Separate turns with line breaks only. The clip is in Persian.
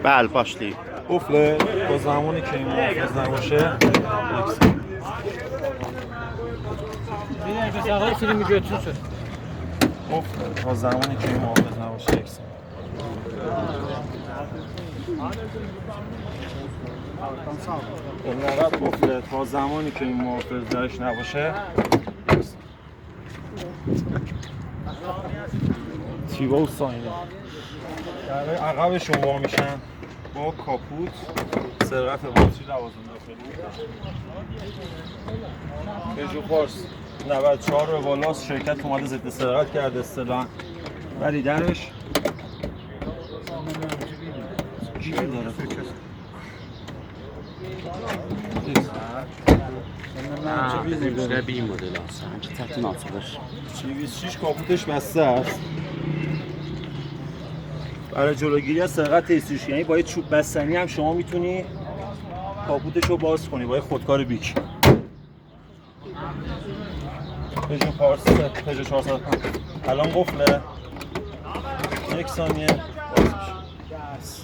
بله başlayayım.
قفل تا زمانی که این محافظ نباشه
Bir dakika sağlar filmi götürsün.
قفل تا زمانی که این محافظ نباشه یکسان. این عقب قفل تا زمانی که این محافظ درش نباشه تیبا و ساینه در عقبشون وا میشن با کاپوت سرقت باتری لوازم داخلی پژو پارس 94 به بالاست. شرکت اومده ضد سرقت کرده اصطلاحاً ولی درش چی داره؟
Üzerine bir model alsa. Hangi tətin açılır?
206 کاپوتش بسته است. برای جلوگیری از سرقت ایسوش یعنی با یه چوب بستنی هم شما میتونی کاپوتش رو باز کنی با یه خودکار بیک. پژو پارس پژو 405 الان قفله. یک ثانیه باز میشه.